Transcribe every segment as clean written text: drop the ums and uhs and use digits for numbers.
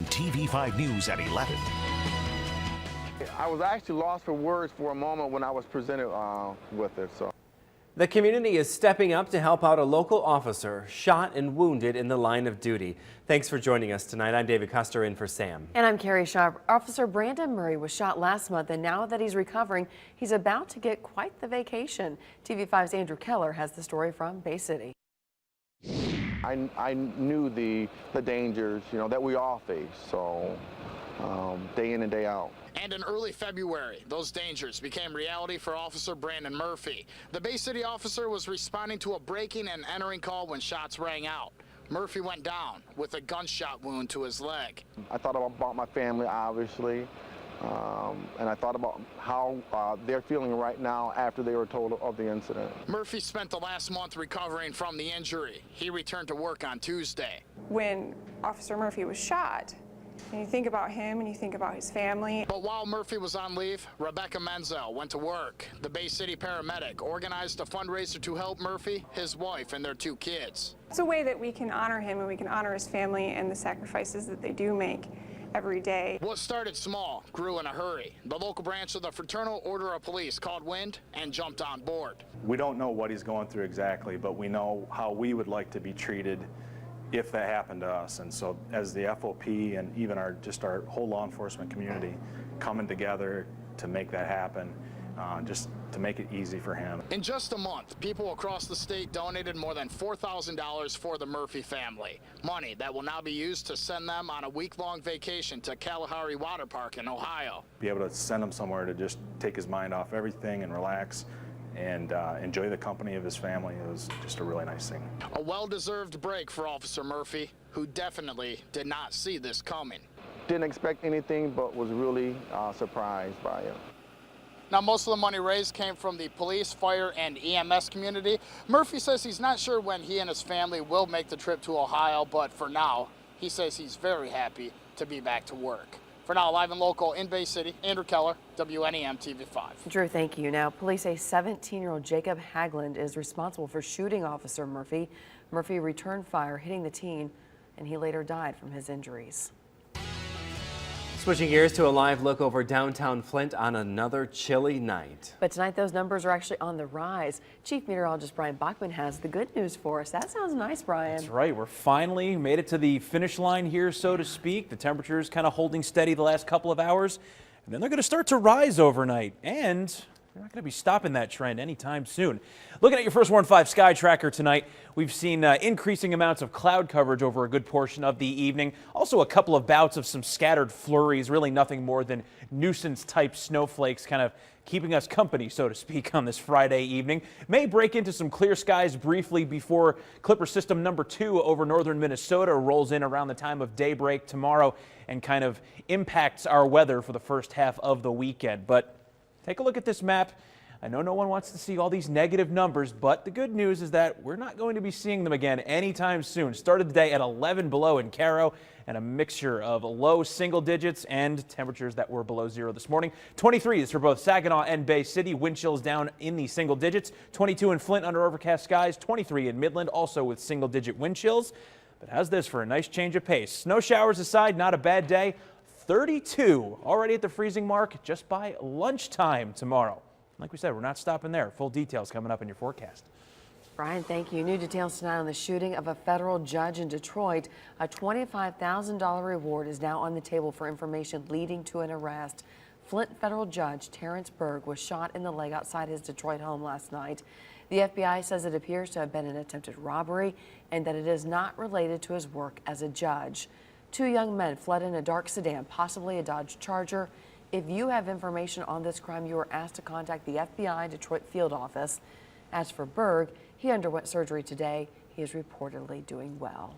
TV5 News at 11. I was actually lost for words for a moment when I was presented with it. The community is stepping up to help out a local officer shot and wounded in the line of duty. Thanks for joining us tonight. I'm David Custer in for Sam. And I'm Carrie Shaw. Officer Brandon Murray was shot last month, and now that he's recovering, he's about to get quite the vacation. TV5's Andrew Keller has the story from Bay City. I knew the dangers, that we all face, so day in and day out. And in early February, those dangers became reality for Officer Brandon Murphy. The Bay City officer was responding to a breaking and entering call when shots rang out. Murphy went down with a gunshot wound to his leg. I thought about my family, obviously, and I thought about how they're feeling right now after they were told of the incident. Murphy spent the last month recovering from the injury. He returned to work on Tuesday. When Officer Murphy was shot, and you think about him and you think about his family. But while Murphy was on leave, Rebecca Menzel went to work. The Bay City paramedic organized a fundraiser to help Murphy, his wife, and their 2 kids. It's a way that we can honor him and we can honor his family and the sacrifices that they do make every day. What started small grew in a hurry. The local branch of the Fraternal Order of Police called wind and jumped on board. We don't know what he's going through exactly, but we know how we would like to be treated if that happened to us. And so as the FOP and even our whole law enforcement community coming together to make that happen, just to make it easy for him. In just a month, people across the state donated more than $4,000 for the Murphy family. Money that will now be used to send them on a week-long vacation to Kalahari Water Park in Ohio. Be able to send him somewhere to just take his mind off everything and relax and enjoy the company of his family. It was just a really nice thing. A well-deserved break for Officer Murphy, who definitely did not see this coming. Didn't expect anything, but was really surprised by it. Now, most of the money raised came from the police, fire, and EMS community. Murphy says he's not sure when he and his family will make the trip to Ohio, but for now, he says he's very happy to be back to work. For now, live and local in Bay City, Andrew Keller, WNEM-TV5. Drew, thank you. Now, police say 17-year-old Jacob Hagland is responsible for shooting Officer Murphy. Murphy returned fire, hitting the teen, and he later died from his injuries. Switching gears to a live look over downtown Flint on another chilly night. But tonight, those numbers are actually on the rise. Chief Meteorologist Brian Bachman has the good news for us. That sounds nice, Brian. That's right. We're finally made it to the finish line here, so to speak. The temperatures kind of holding steady the last couple of hours, and then they're going to start to rise overnight. And we're not going to be stopping that trend anytime soon. Looking at your First Warn 5 Sky Tracker tonight, we've seen increasing amounts of cloud coverage over a good portion of the evening. Also a couple of bouts of some scattered flurries, really nothing more than nuisance-type snowflakes kind of keeping us company, so to speak, on this Friday evening. May break into some clear skies briefly before Clipper System number 2 over northern Minnesota rolls in around the time of daybreak tomorrow and kind of impacts our weather for the first half of the weekend. But take a look at this map. I know no one wants to see all these negative numbers, but the good news is that we're not going to be seeing them again anytime soon. Started the day at 11 below in Caro and a mixture of low single digits and temperatures that were below 0 this morning. 23 is for both Saginaw and Bay City. Wind chills down in the single digits. 22 in Flint under overcast skies. 23 in Midland, also with single digit wind chills. But how's this for a nice change of pace? Snow showers aside, not a bad day. 32 already at the freezing mark just by lunchtime tomorrow. Like we said, we're not stopping there. Full details coming up in your forecast. Brian, thank you. New details tonight on the shooting of a federal judge in Detroit. A $25,000 reward is now on the table for information leading to an arrest. Flint federal judge Terrence Berg was shot in the leg outside his Detroit home last night. The FBI says it appears to have been an attempted robbery and that it is not related to his work as a judge. 2 young men fled in a dark sedan, possibly a Dodge Charger. If you have information on this crime, you are asked to contact the FBI Detroit field office. As for Berg, he underwent surgery today. He is reportedly doing well.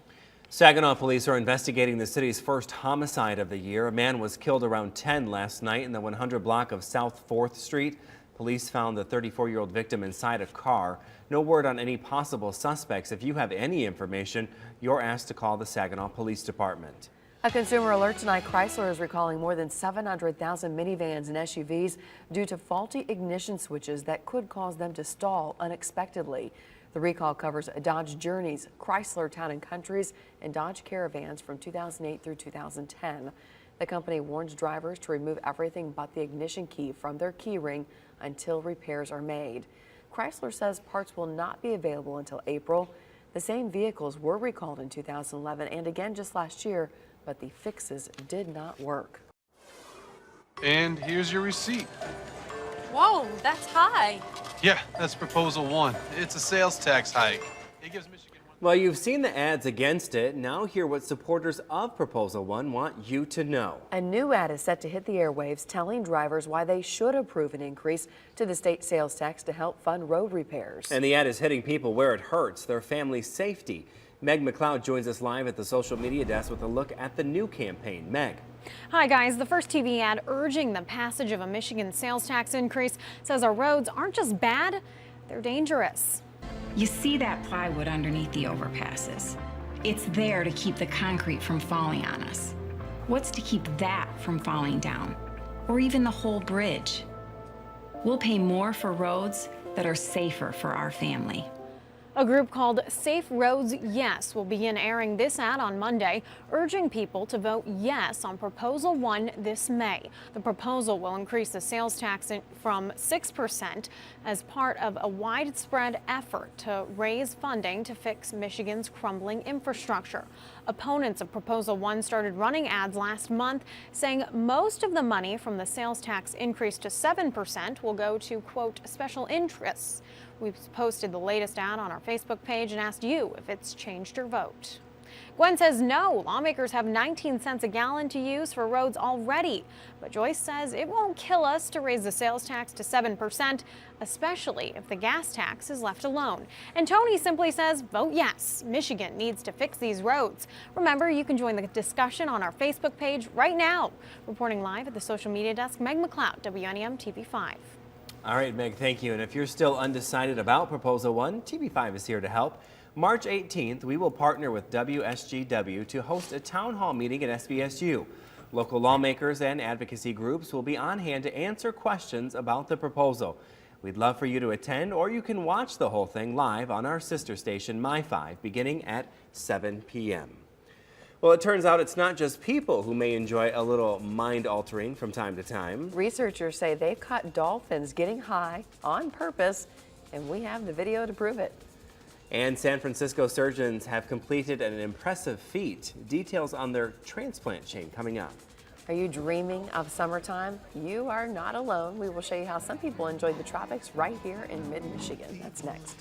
Saginaw police are investigating the city's first homicide of the year. A man was killed around 10 last night in the 100 block of South 4th Street. Police found the 34-year-old victim inside a car. No word on any possible suspects. If you have any information, you're asked to call the Saginaw Police Department. A consumer alert tonight. Chrysler is recalling more than 700,000 minivans and SUVs due to faulty ignition switches that could cause them to stall unexpectedly. The recall covers Dodge Journeys, Chrysler Town & Countries, and Dodge Caravans from 2008 through 2010. The company warns drivers to remove everything but the ignition key from their key ring until repairs are made. Chrysler says parts will not be available until April. The same vehicles were recalled in 2011 and again just last year, but the fixes did not work. And here's your receipt. Whoa, that's high. Yeah, that's Proposal 1. It's a sales tax hike. It gives Michigan one. Well, you've seen the ads against it. Now hear what supporters of Proposal 1 want you to know. A new ad is set to hit the airwaves telling drivers why they should approve an increase to the state sales tax to help fund road repairs. And the ad is hitting people where it hurts, their family's safety. Meg McLeod joins us live at the social media desk with a look at the new campaign. Meg. Hi guys, the first TV ad urging the passage of a Michigan sales tax increase says our roads aren't just bad, they're dangerous. You see that plywood underneath the overpasses. It's there to keep the concrete from falling on us. What's to keep that from falling down? Or even the whole bridge? We'll pay more for roads that are safer for our family. A group called Safe Roads Yes will begin airing this ad on Monday, urging people to vote yes on Proposal 1 this May. The proposal will increase the sales tax from 6% as part of a widespread effort to raise funding to fix Michigan's crumbling infrastructure. Opponents of Proposal 1 started running ads last month, saying most of the money from the sales tax increase to 7% will go to, quote, special interests. We've posted the latest ad on our Facebook page and asked you if it's changed your vote. Gwen says no, lawmakers have 19 cents a gallon to use for roads already. But Joyce says it won't kill us to raise the sales tax to 7%, especially if the gas tax is left alone. And Tony simply says vote yes. Michigan needs to fix these roads. Remember, you can join the discussion on our Facebook page right now. Reporting live at the social media desk, Meg McLeod, WNEM-TV5. All right, Meg, thank you. And if you're still undecided about Proposal 1, TV5 is here to help. March 18th, we will partner with WSGW to host a town hall meeting at SVSU. Local lawmakers and advocacy groups will be on hand to answer questions about the proposal. We'd love for you to attend, or you can watch the whole thing live on our sister station, My5, beginning at 7 p.m. Well, it turns out it's not just people who may enjoy a little mind-altering from time to time. Researchers say they've caught dolphins getting high on purpose, and we have the video to prove it. And San Francisco surgeons have completed an impressive feat. Details on their transplant chain coming up. Are you dreaming of summertime? You are not alone. We will show you how some people enjoy the tropics right here in mid-Michigan. That's next.